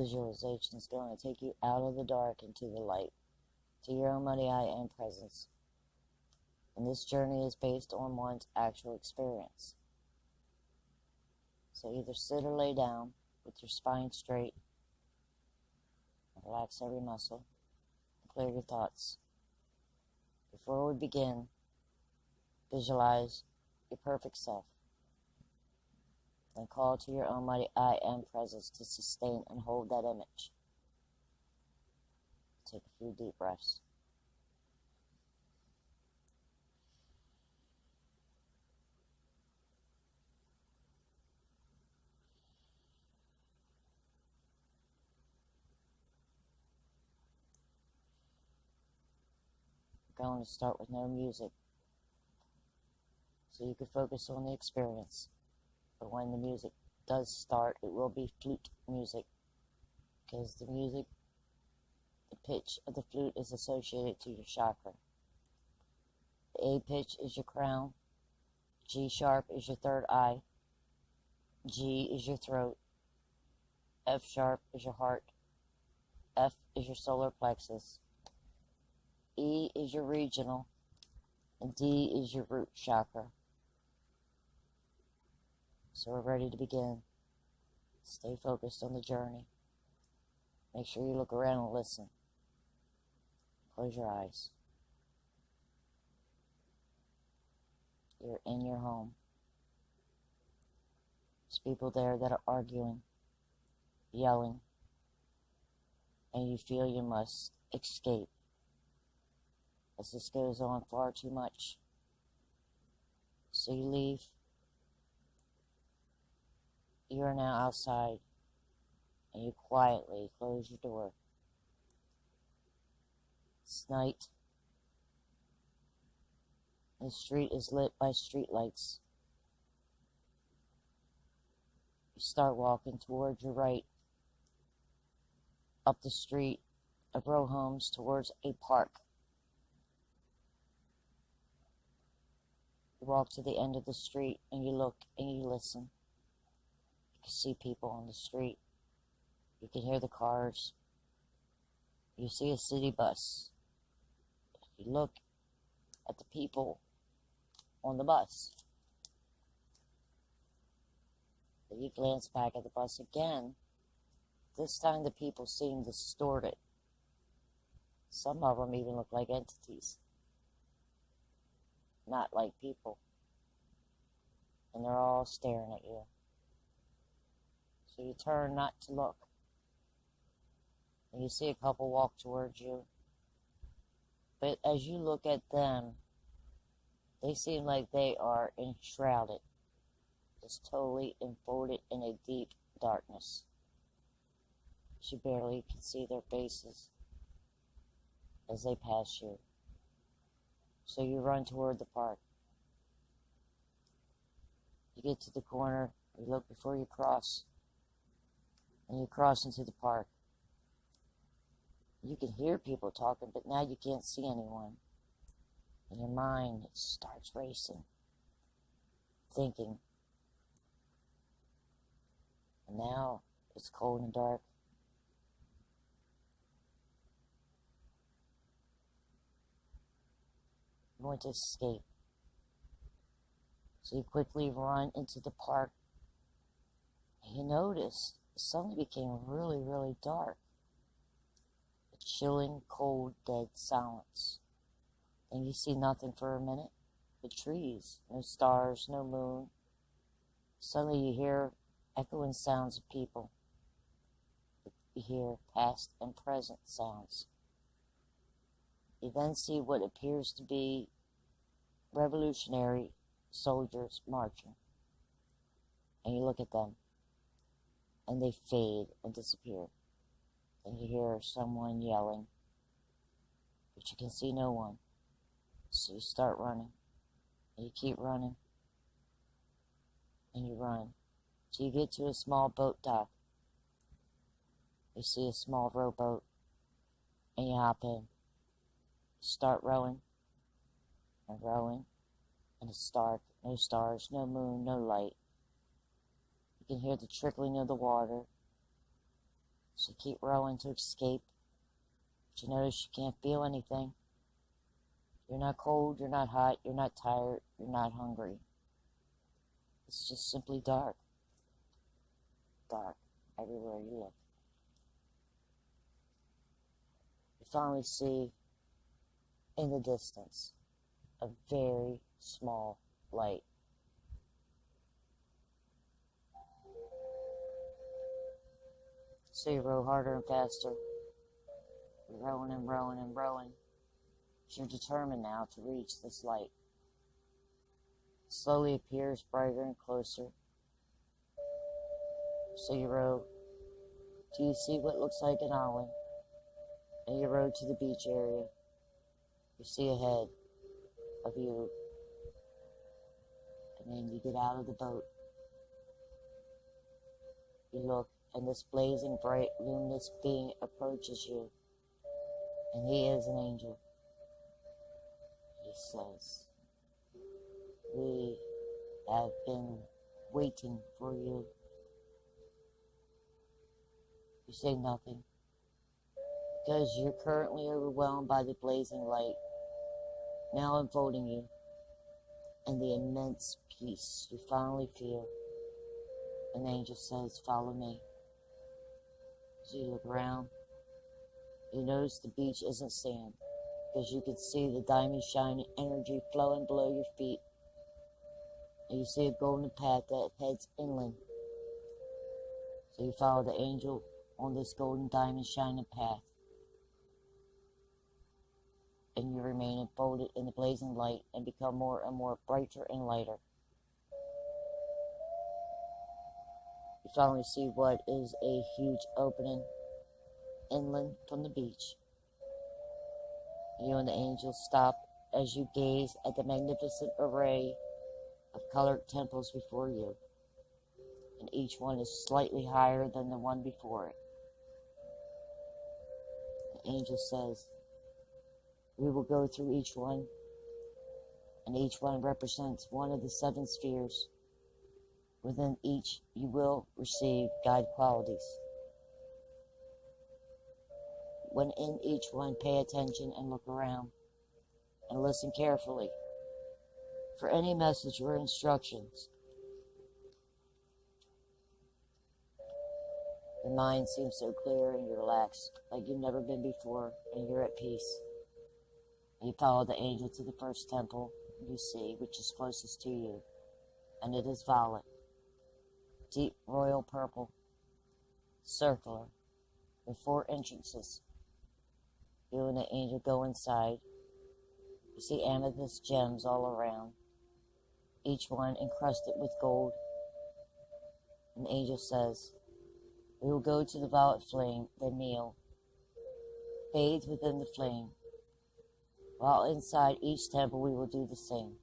visualization is going to take you out of the dark into the light, to your own mighty I Am presence. And this journey is based on one's actual experience. So either sit or lay down with your spine straight, and relax every muscle, and clear your thoughts. Before we begin, visualize your perfect self. Then call to your own mighty I Am presence to sustain and hold that image. Take a few deep breaths. We're going to start with no music, so you can focus on the experience. But when the music does start, it will be flute music, because the music, the pitch of the flute is associated to your chakra. The A pitch is your crown, G sharp is your third eye, G is your throat, F sharp is your heart, F is your solar plexus, E is your regional, and D is your root chakra. So we're ready to begin. Stay focused on the journey. Make sure you look around and listen. Close your eyes. You're in your home. There's people there that are arguing, yelling, and you feel you must escape, as this goes on far too much. So you leave. You are now outside, and you quietly close your door. It's night. The street is lit by street lights. You start walking towards your right, up the street of row homes towards a park. You walk to the end of the street, and you look and you listen. You can see people on the street. You can hear the cars. You see a city bus. You look at the people on the bus. Then you glance back at the bus again. This time the people seem distorted. Some of them even look like entities, not like people. And they're all staring at you. So you turn not to look. And you see a couple walk towards you. But as you look at them, they seem like they are enshrouded, just totally enfolded in a deep darkness. You barely can see their faces as they pass you. So you run toward the park. You get to the corner, you look before you cross, and you cross into the park. You can hear people talking, but now you can't see anyone. And your mind starts racing, thinking. And now it's cold and dark. You want to escape. So you quickly run into the park. And you notice it suddenly became really, really dark. A chilling, cold, dead silence. And you see nothing for a minute but trees, no stars, no moon. Suddenly you hear echoing sounds of people. You hear past and present sounds. You then see what appears to be revolutionary soldiers marching. And you look at them, and they fade and disappear. And you hear someone yelling, but you can see no one. So you start running, and you keep running, and you run. So you get to a small boat dock. You see a small rowboat, and you hop in. Start rowing and rowing, and it's dark, no stars, no moon, no light. You can hear the trickling of the water, So keep rowing to escape. But you notice you can't feel anything. You're not cold, you're not hot, you're not tired, you're not hungry. It's just simply dark. Dark everywhere you look. You finally see in the distance a very small light. So you row harder and faster. You're rowing and rowing and rowing. You're determined now to reach this light. It slowly appears brighter and closer. So you row till you see what looks like an island. And you row to the beach area. You see ahead of you. And then you get out of the boat. You look, and this blazing, bright, luminous being approaches you. And he is an angel. He says, "We have been waiting for you." You say nothing, because you're currently overwhelmed by the blazing light, now enfolding you, and the immense peace you finally feel. An angel says, "Follow me." As you look around, you notice the beach isn't sand, because you can see the diamond shining energy flowing below your feet. And you see a golden path that heads inland. So you follow the angel on this golden diamond shining path. And you remain enfolded in the blazing light and become more and more brighter and lighter. You finally see what is a huge opening inland from the beach. You and the angel stop as you gaze at the magnificent array of colored temples before you, and each one is slightly higher than the one before it. The angel says, "We will go through each one, and each one represents one of the 7 spheres. Within each, you will receive God qualities. When in each one, pay attention and look around, and listen carefully for any message or instructions." Your mind seems so clear and you're relaxed, like you've never been before, and you're at peace. And you follow the angel to the first temple you see, which is closest to you, and it is violet, deep royal purple, circular, with 4 entrances. You and the angel go inside. You see amethyst gems all around, each one encrusted with gold. And the angel says, "We will go to the violet flame, then kneel, bathe within the flame. While inside each temple, we will do the same."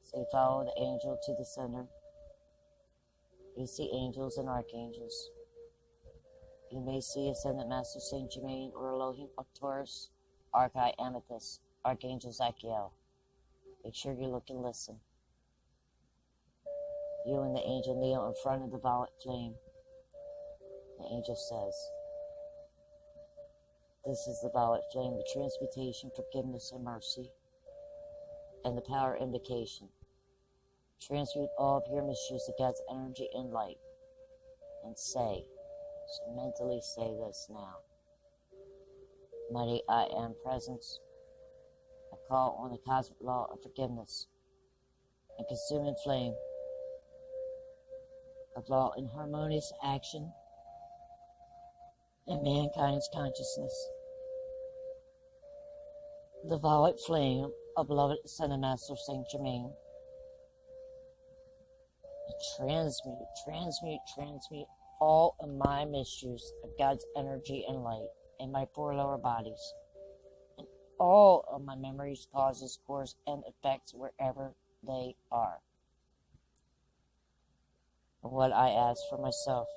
So you follow the angel to the center. You see angels and archangels. You may see Ascended Master Saint Germain or Elohim of Taurus, Archai Amethyst, Archangel Zachiel. Make sure you look and listen. You and the angel kneel in front of the violet flame. The angel says, "This is the violet flame of transmutation, forgiveness, and mercy, and the power invocation. Transmute all of your misuse of God's energy and light." And say, so mentally say this now: "Mighty I Am Presence, I call on the cosmic law of forgiveness and consuming flame of law and harmonious action in mankind's consciousness. The violet flame of beloved Ascended Master Saint Germain. Transmute all of my misuse of God's energy and light in my 4 lower bodies, and all of my memories, causes, cores, and effects wherever they are. And what I ask for myself,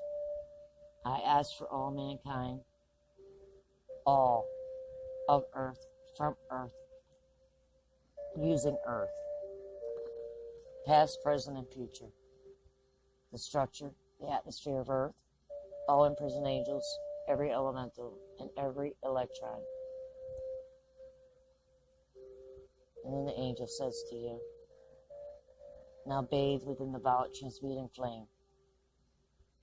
I ask for all mankind, all of Earth, from Earth, using Earth, past, present, and future. The structure, the atmosphere of Earth, all imprisoned angels, every elemental, and every electron. And then the angel says to you, now bathe within the violet transmuting flame.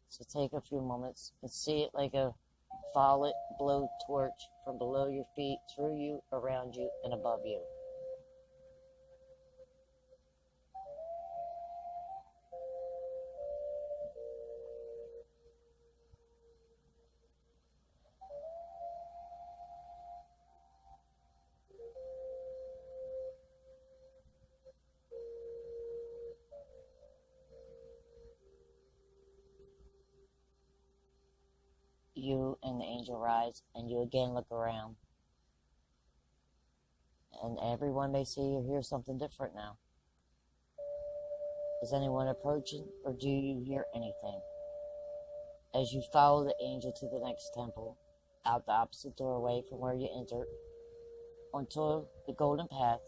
So take a few moments and see it like a violet blow torch from below your feet, through you, around you, and above you. You and the angel rise, and you again look around. And everyone may see or hear something different now. Is anyone approaching, or do you hear anything? As you follow the angel to the next temple, out the opposite doorway from where you entered, onto the golden path,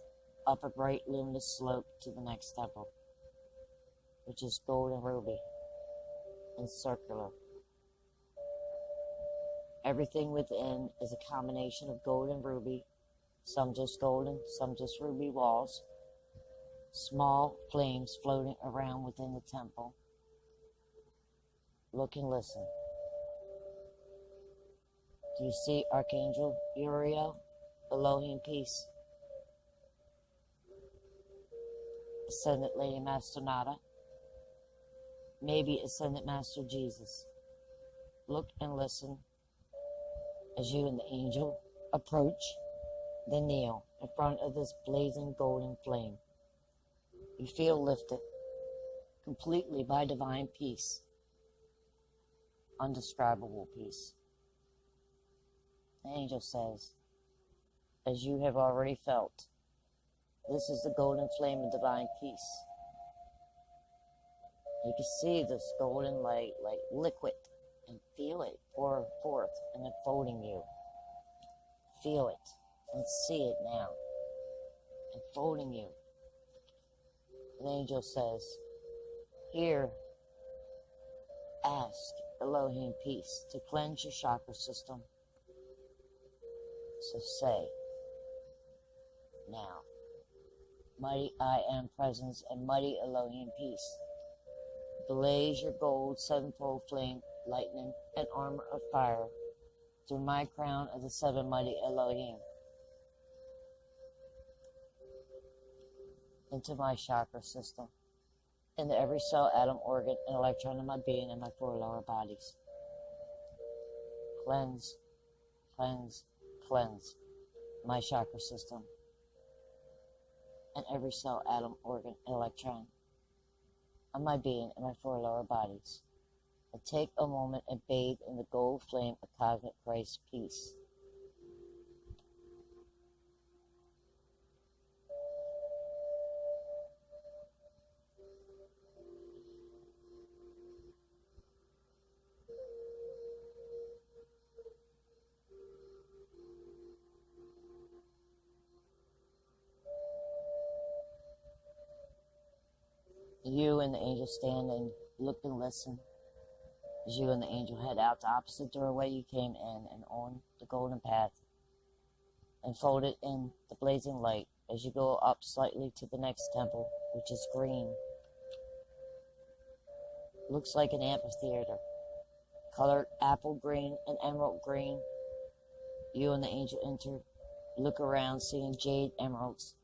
up a bright luminous slope to the next temple, which is gold and ruby, and circular. Everything within is a combination of gold and ruby, some just golden, some just ruby walls, small flames floating around within the temple. Look and listen. Do you see Archangel Uriel, Elohim Peace, Ascended Lady Master Nada, maybe Ascended Master Jesus? Look and listen as you and the angel approach, then kneel in front of this blazing golden flame. You feel lifted completely by divine peace, undescribable peace. The angel says, as you have already felt, this is the golden flame of divine peace. You can see this golden light like liquid and feel it pour forth and enfolding you. Feel it and see it now, enfolding you. The angel says, here, ask Elohim Peace to cleanse your chakra system. So say, now, mighty I Am Presence and mighty Elohim Peace, blaze your gold sevenfold flame, lightning, and armor of fire through my crown of the seven mighty Elohim into my chakra system, into every cell, atom, organ, and electron of my being and my four lower bodies. Cleanse, cleanse, cleanse my chakra system and every cell, atom, organ, and electron of my being and my four lower bodies. And take a moment and bathe in the gold flame of cosmic Christ peace. You and the angel stand and look and listen as you and the angel head out the opposite doorway you came in and on the golden path, and folded in the blazing light as you go up slightly to the next temple, which is green. Looks like an amphitheater, colored apple green and emerald green. You and the angel enter, look around, seeing jade emeralds,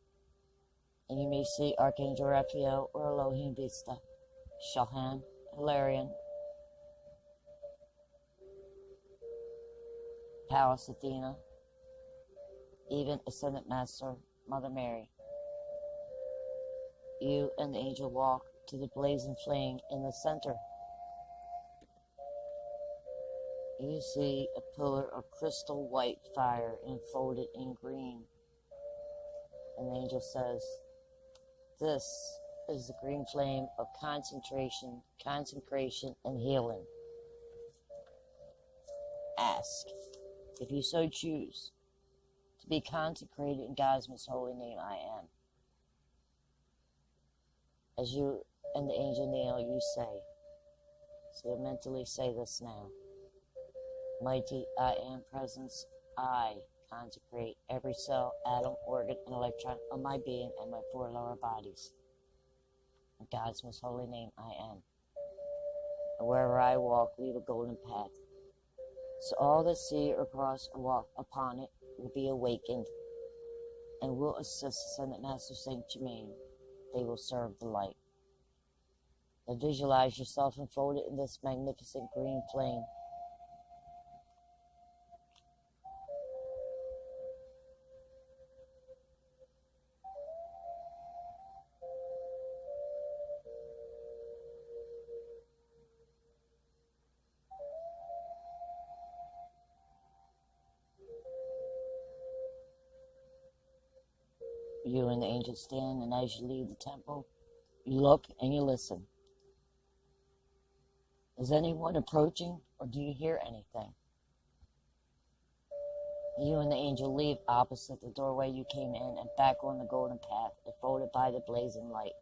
and you may see Archangel Raphael or Elohim Vista, Shahan, Hilarion, Pallas Athena, even Ascended Master Mother Mary. You and the angel walk to the blazing flame in the center. You see a pillar of crystal white fire enfolded in green. And the angel says, this is the green flame of concentration, consecration, and healing. Ask, if you so choose, to be consecrated in God's most holy name, I am. As you and the angel kneel, you say, so mentally say this now. Mighty I Am Presence, I consecrate every cell, atom, organ, and electron of my being and my four lower bodies. In God's most holy name, I am. And wherever I walk, leave a golden path. So all that see or cross or walk upon it will be awakened and will assist Ascended Master Saint Germain. They will serve the light. Now visualize yourself enfolded in this magnificent green flame. You and the angels stand, and as you leave the temple, you look and you listen. Is anyone approaching, or do you hear anything? You and the angel leave opposite the doorway you came in and back on the golden path, enfolded by the blazing light.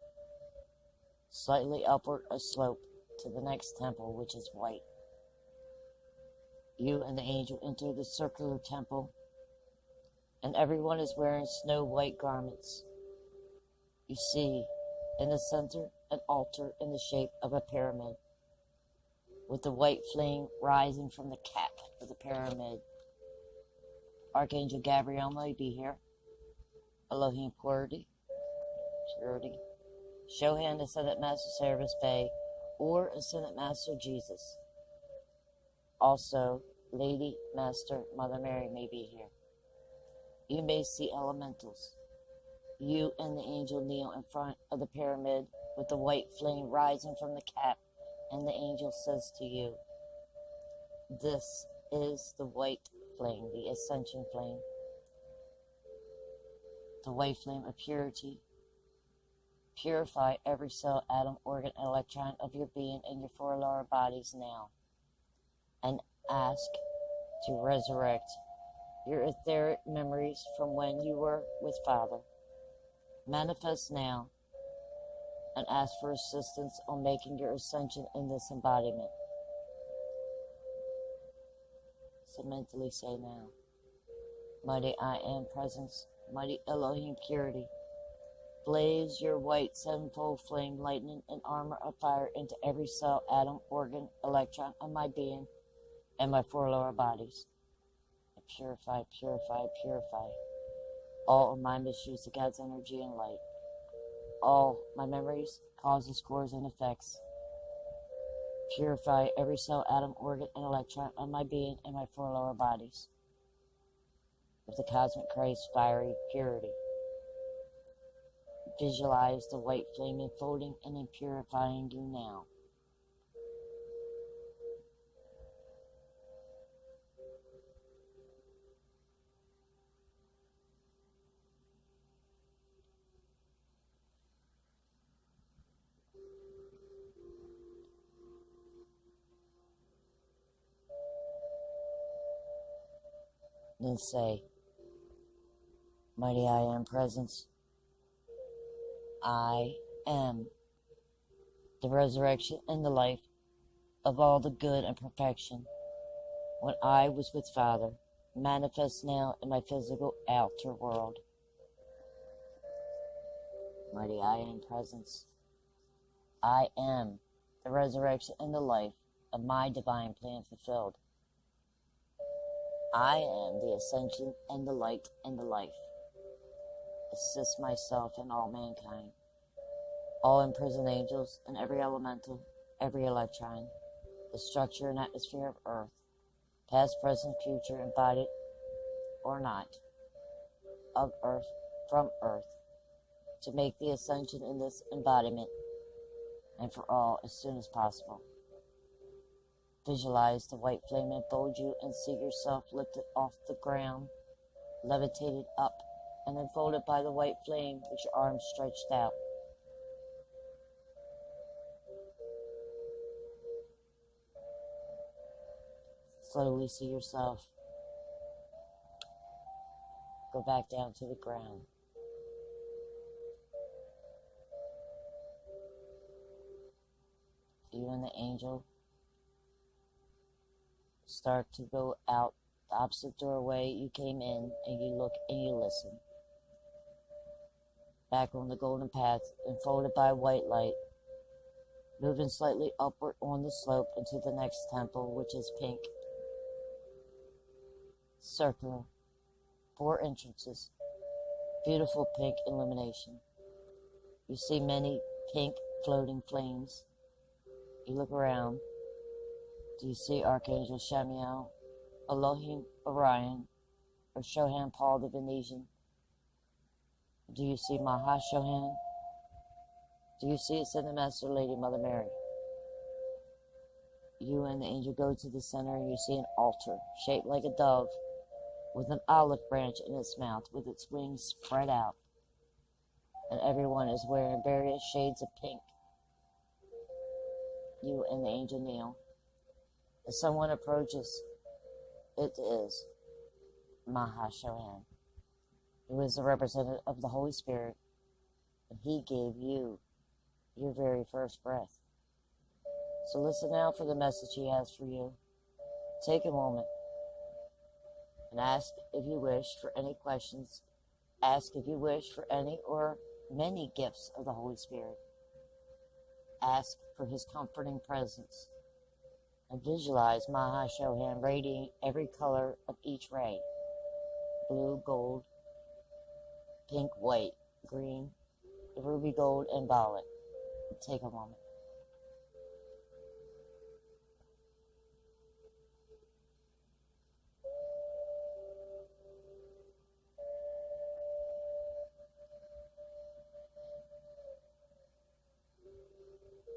Slightly upward a slope to the next temple, which is white. You and the angel enter the circular temple, and everyone is wearing snow-white garments. You see, in the center, an altar in the shape of a pyramid, with the white flame rising from the cap of the pyramid. Archangel Gabriel may be here. Elohim purity. Shohan Ascended Master Service Bay, or Ascended Master Jesus. Also, Lady, Master, Mother Mary may be here. You may see elementals. You and the angel kneel in front of the pyramid with the white flame rising from the cap, and the angel says to you, "This is the white flame, the ascension flame, the white flame of purity. Purify every cell, atom, organ, and electron of your being in your four lower bodies now, and ask to resurrect your etheric memories from when you were with Father. Manifest now and ask for assistance on making your ascension in this embodiment." So mentally say now, "Mighty I Am Presence, mighty Elohim Purity, blaze your white sevenfold flame, lightning, and armor of fire into every cell, atom, organ, electron of my being and my four lower bodies. And purify, purify, purify all of my misuse of God's energy and light, all my memories, causes, cores, and effects. Purify every cell, atom, organ, and electron of my being and my four lower bodies with the cosmic Christ fiery purity. Visualize the white flame enfolding and purifying you now. Then say, "Mighty I Am Presence, I am the resurrection and the life of all the good and perfection when I was with Father, manifest now in my physical outer world. Mighty I Am Presence, I am the resurrection and the life of my divine plan fulfilled. I am the ascension and the light and the life. Assist myself and all mankind, all imprisoned angels and every elemental, every electron, the structure and atmosphere of earth, past, present, future, embodied or not, of earth, from earth, to make the ascension in this embodiment, and for all as soon as possible. Visualize the white flame enfold you and see yourself lifted off the ground, levitated up, and enfolded by the white flame with your arms stretched out. Slowly see yourself go back down to the ground. You and the angel start to go out the opposite doorway you came in, and you look and you listen. Back on the golden path, enfolded by white light, moving slightly upward on the slope into the next temple, which is pink. Circular. 4 entrances. Beautiful pink illumination. You see many pink floating flames. You look around. Do you see Archangel Shamiel, Elohim Orion, or Shohan Paul the Venetian? Do you see Maha Shohan? Do you see Ascended Master Lady Mother Mary? You and the angel go to the center and you see an altar shaped like a dove with an olive branch in its mouth with its wings spread out. And everyone is wearing various shades of pink. You and the angel kneel. As someone approaches, it is Maha Shohan, who is the representative of the Holy Spirit, and he gave you your very first breath. So listen now for the message he has for you. Take a moment and ask if you wish for any questions. Ask if you wish for any or many gifts of the Holy Spirit. Ask for his comforting presence. And visualize Maha Shohan radiating every color of each ray. Blue, gold, pink, white, green, ruby gold, and violet. Take a moment.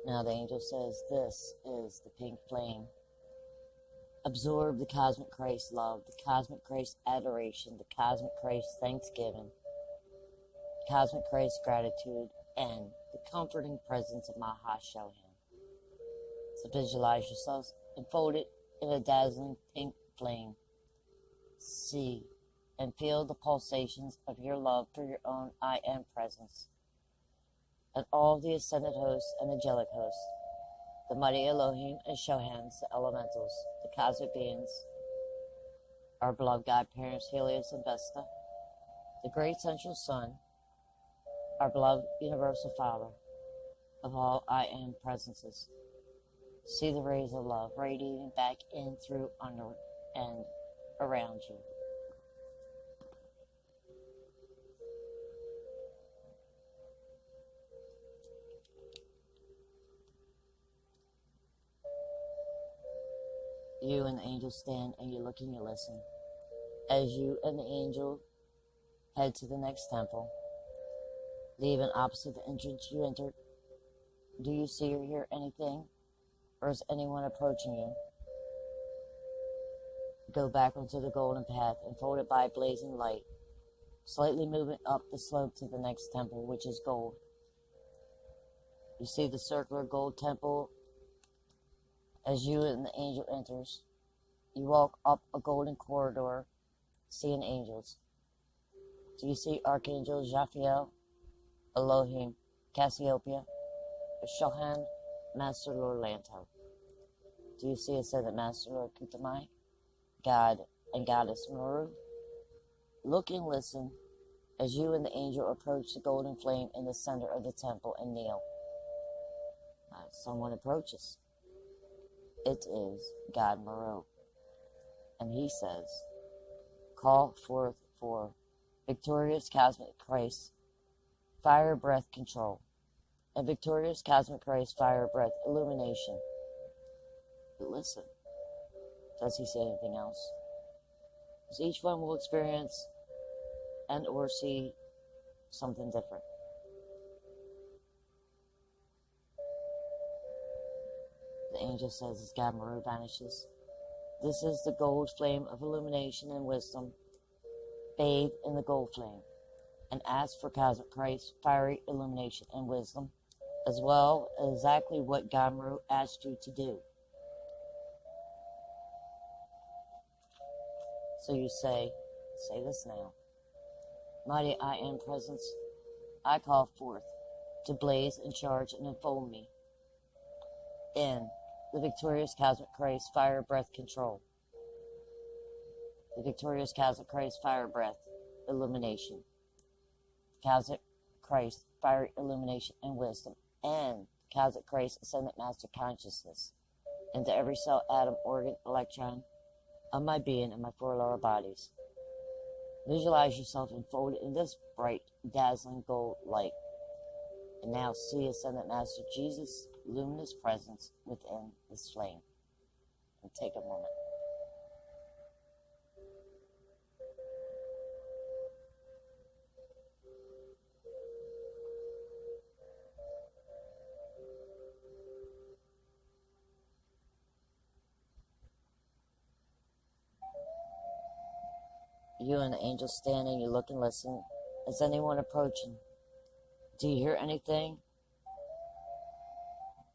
Now the angel says, this is the pink flame. Absorb the cosmic Christ love, the cosmic Christ adoration, the cosmic Christ thanksgiving, the cosmic Christ gratitude, and the comforting presence of Maha Shohan. So visualize yourselves enfolded in a dazzling pink flame. See and feel the pulsations of your love for your own I Am presence. And all the ascended hosts and angelic hosts, the mighty Elohim and Shohans, the elementals, the cosmic beings, our beloved godparents Helios and Vesta, the great central sun, our beloved universal Father of all I Am presences. See the rays of love radiating back in, through, under, and around you. You and the angel stand and you look and you listen. As you and the angel head to the next temple, leaving opposite the entrance you entered, do you see or hear anything? Or is anyone approaching you? Go back onto the golden path, enfolded by blazing light, slightly moving up the slope to the next temple, which is gold. You see the circular gold temple. As you and the angel enters, you walk up a golden corridor, seeing angels. Do you see Archangel Raphael, Elohim, Cassiopeia, or Shohan, Master Lord Lanto? Do you see Ascended Master Lord Kutamai, God and Goddess Meru? Look and listen as you and the angel approach the golden flame in the center of the temple and kneel. Someone approaches. It is God Meru. And he says, call forth for victorious cosmic Christ, fire breath control, and victorious cosmic Christ, fire breath illumination. But listen, does he say anything else? Because each one will experience and or see something different. The angel says as God Meru vanishes, this is the gold flame of illumination and wisdom. Bathe in the gold flame and ask for cosmic Christ, fiery illumination and wisdom, as well as exactly what God Meru asked you to do. So you say this now. Mighty I Am presence, I call forth to blaze and charge and enfold me in the victorious cosmic Christ, fire breath control, the victorious Cosmic Christ fire breath, illumination, Cosmic Christ fire illumination and wisdom, and Cosmic Christ ascendant master consciousness into every cell, atom, organ, electron of my being and my four lower bodies. Visualize yourself enfolded in this bright, dazzling gold light. And now see Ascendant Master Jesus' luminous presence within this flame. And take a moment. You and the angel standing, you look and listen. Is anyone approaching? Do you hear anything?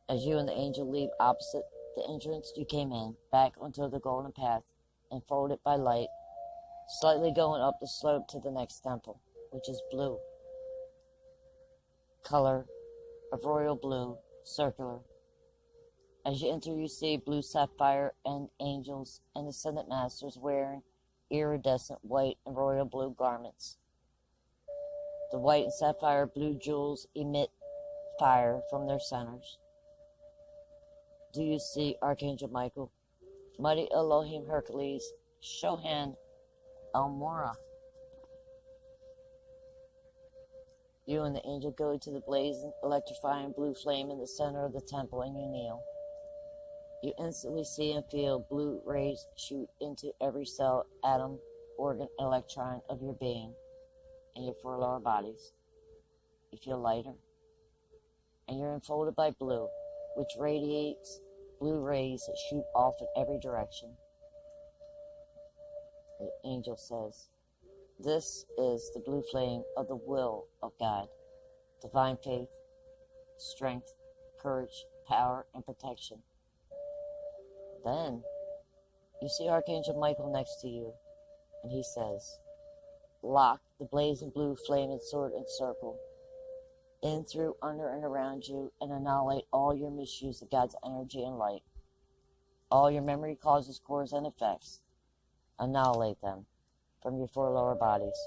As you and the angel leave opposite the entrance you came in, back onto the golden path, enfolded by light, slightly going up the slope to the next temple, which is blue. Color of royal blue, circular. As you enter, you see blue sapphire and angels and ascendant masters wearing iridescent white and royal blue garments. The white and sapphire blue jewels emit fire from their centers. Do you see Archangel Michael, Mighty Elohim Hercules, Shohan Elmora? You and the angel go to the blazing, electrifying blue flame in the center of the temple, and you kneel. You instantly see and feel blue rays shoot into every cell, atom, organ, and electron of your being and your four lower bodies. You feel lighter, and you're enfolded by blue, which radiates blue rays that shoot off in every direction. The angel says, "This is the blue flame of the will of God, divine faith, strength, courage, power, and protection." Then you see Archangel Michael next to you, and he says, "Lock the blazing blue flame and sword and circle in, through, under, and around you, and annihilate all your misuse of God's energy and light. All your memory, causes, cores, and effects. Annihilate them from your four lower bodies.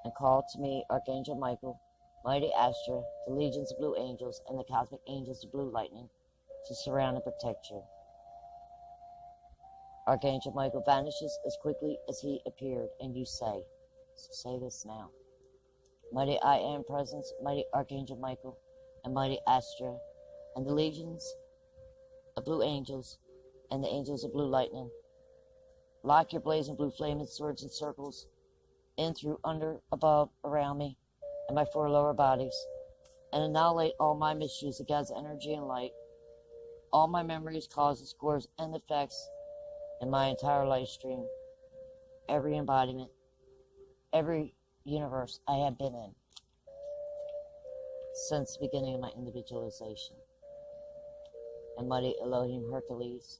And call to me, Archangel Michael, Mighty Astra, the legions of blue angels, and the cosmic angels of blue lightning, to surround and protect you." Archangel Michael vanishes as quickly as he appeared, and you say, so say this now: "Mighty I Am Presence, Mighty Archangel Michael, and Mighty Astra, and the legions of blue angels, and the angels of blue lightning, lock your blazing blue flame and swords and circles in, through, under, above, around me, and my four lower bodies, and annihilate all my misuse of God's energy and light, all my memories, causes, cores, and effects, in my entire life stream, every embodiment, every universe I have been in since the beginning of my individualization. And Mighty Elohim Hercules,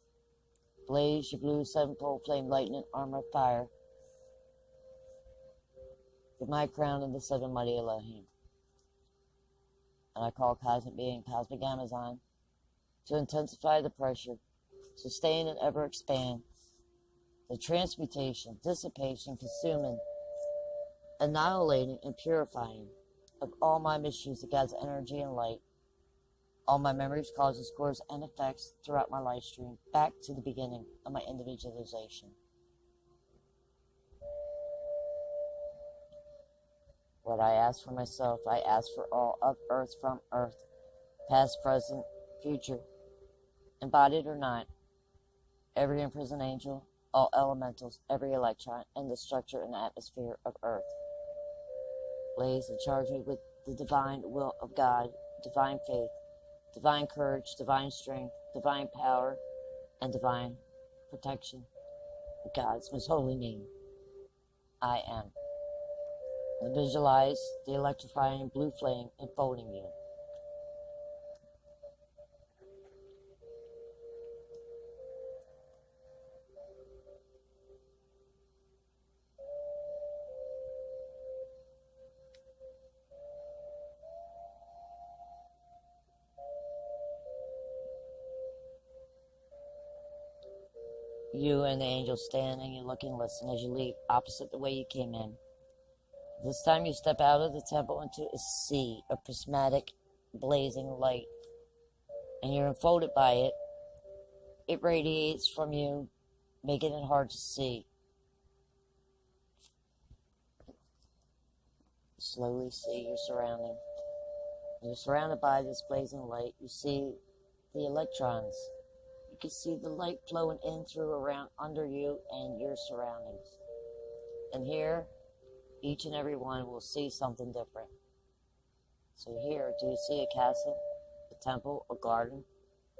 blaze your blue sevenfold flame, lightning, armor of fire, with my crown in the seven Mighty Elohim. And I call Cosmic Being, Cosmic Amazon, to intensify the pressure, sustain and ever expand the transmutation, dissipation, consuming, annihilating, and purifying of all my misuse of God's energy and light, all my memories, causes, cores, and effects throughout my life stream, back to the beginning of my individualization. What I ask for myself, I ask for all of Earth from Earth, past, present, future, embodied or not, every imprisoned angel, all elementals, every electron, and the structure and atmosphere of Earth. Blaze and charge me with the divine will of God, divine faith, divine courage, divine strength, divine power, and divine protection. In God's most holy name, I am. And visualize the electrifying blue flame enfolding you. You and the angel stand and you look and listen as you leave opposite the way you came in. This time you step out of the temple into a sea of prismatic, blazing light, and you're enfolded by it. It radiates from you, making it hard to see. You slowly see your surrounding. You're surrounded by this blazing light. You see the electrons. You can see the light flowing in, through, around, under you and your surroundings. And here, each and every one will see something different. So here, do you see a castle, a temple, a garden,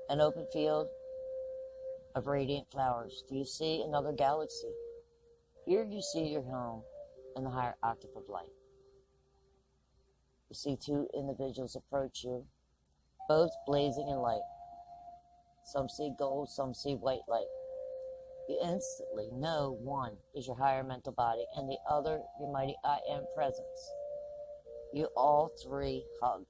an open field of radiant flowers? Do you see another galaxy? Here you see your home in the higher octave of light. You see two individuals approach you, both blazing in light. Some see gold, some see white light. You instantly know one is your higher mental body and the other your mighty I Am presence. You all three hug,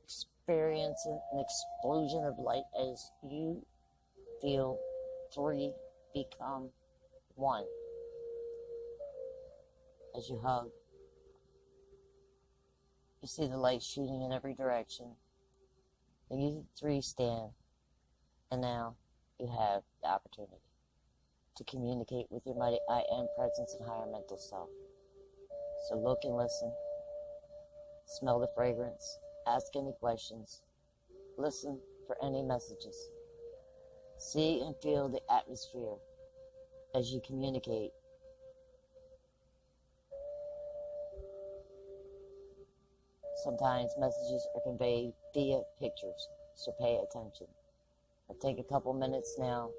experiencing an explosion of light as you feel three become one. As you hug, you see the light shooting in every direction. Then you three stand, and now you have the opportunity to communicate with your mighty I Am presence and higher mental self. So look and listen, smell the fragrance, ask any questions, listen for any messages. See and feel the atmosphere as you communicate. Sometimes messages are conveyed via pictures, so pay attention. I'll take a couple minutes now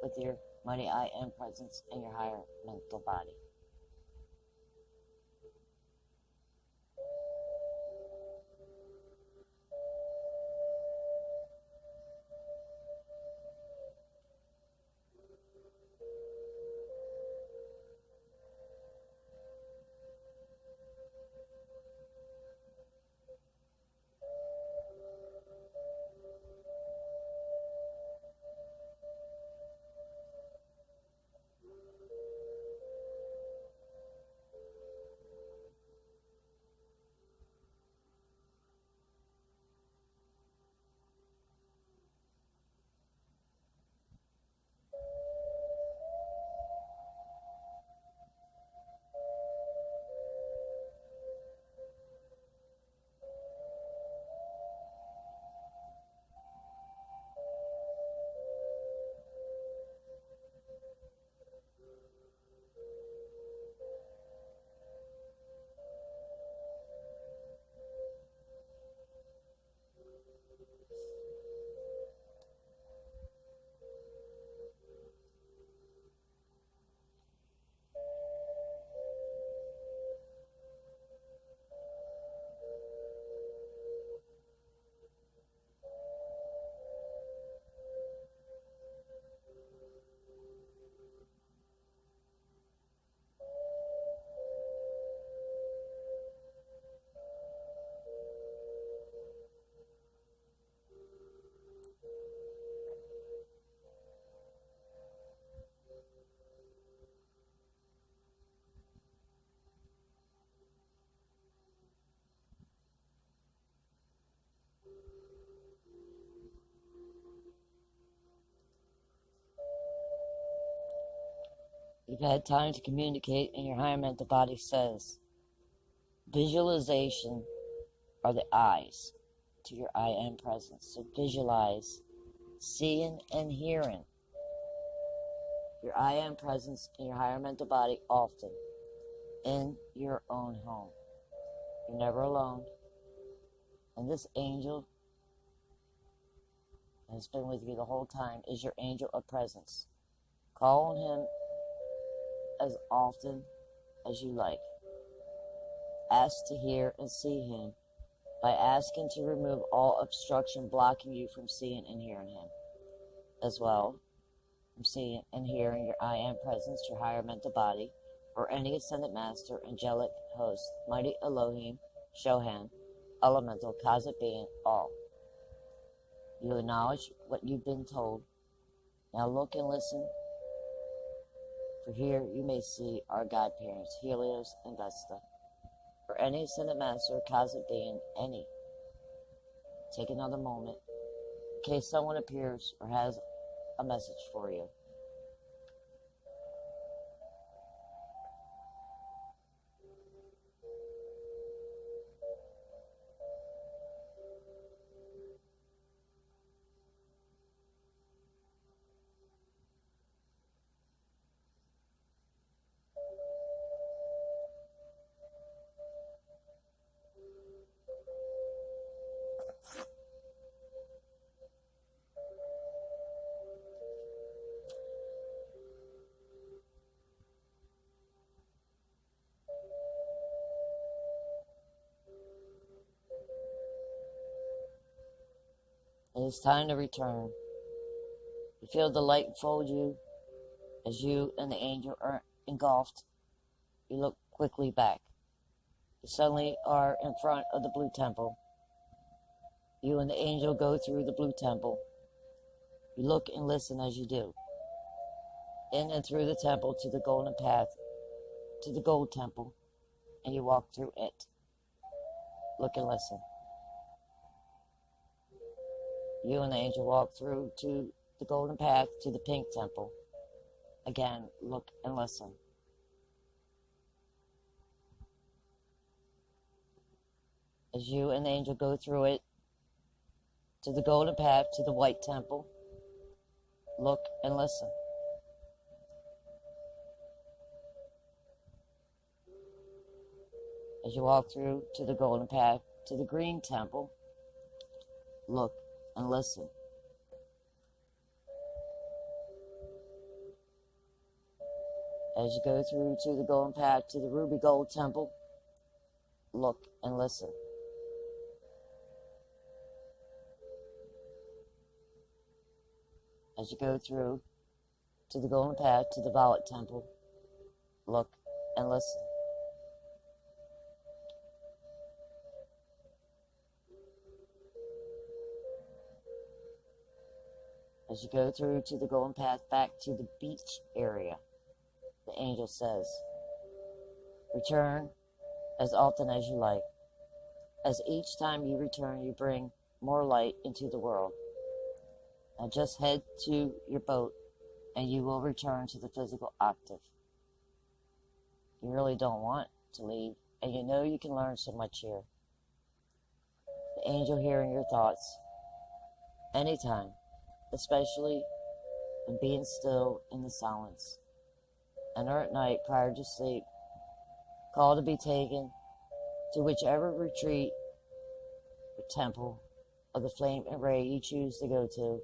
with your mighty I Am presence and your higher mental body. You've had time to communicate, and your higher mental body says, visualization are the eyes to your I Am presence. So visualize, seeing and hearing your I Am presence in your higher mental body often in your own home. You're never alone. And this angel has been with you the whole time is your angel of presence. Call on him as often as you like. Ask to hear and see him by asking to remove all obstruction blocking you from seeing and hearing him, as well from seeing and hearing your I Am presence, your higher mental body, or any ascended master, angelic host, mighty Elohim, Shohan, elemental, cosmic being, all. You acknowledge what you've been told, Now look and listen, for here you may see our godparents, Helios and Vesta, or any ascended master or cosmic being, any. Take another moment, in case someone appears or has a message for you. It is time to return. You feel the light enfold you as you and the angel are engulfed. You look quickly back. You suddenly are in front of the Blue Temple. You and the angel go through the Blue Temple. You look and listen as you do. In and through the temple to the golden path, to the Gold Temple, and you walk through it. Look and listen. You and the angel walk through to the golden path to the Pink Temple. Again, look and listen. As you and the angel go through it to the golden path to the White Temple, look and listen. As you walk through to the golden path to the Green Temple, look and listen. As you go through to the golden path to the Ruby Gold Temple, look and listen. As you go through to the golden path to the Violet Temple, look and listen. As you go through to the golden path back to the beach area, the angel says, return as often as you like. As each time you return, you bring more light into the world. Now just head to your boat and you will return to the physical octave. You really don't want to leave, and you know you can learn so much here. The angel hearing your thoughts anytime, especially when being still in the silence. And or at night prior to sleep, call to be taken to whichever retreat or temple of the flame and ray you choose to go to,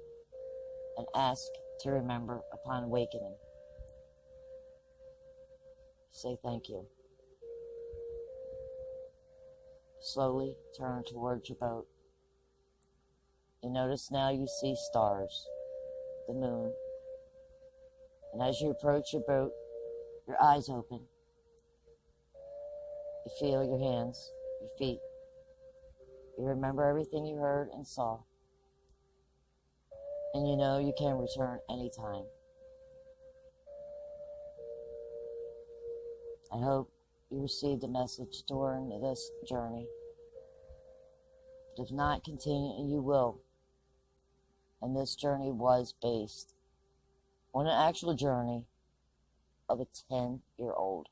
and ask to remember upon awakening. Say thank you. Slowly turn towards your boat. You notice now you see stars, the moon, and as you approach your boat, your eyes open. You feel your hands, your feet. You remember everything you heard and saw. And you know you can return anytime. I hope you received a message during this journey. But if not, continue and you will. And this journey was based on an actual journey of a 10-year-old,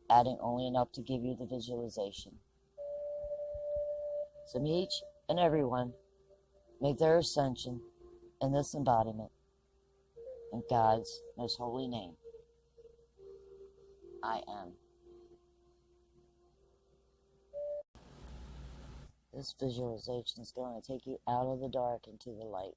adding only enough to give you the visualization. So may each and everyone make their ascension in this embodiment in God's most holy name. I am. This visualization is going to take you out of the dark into the light.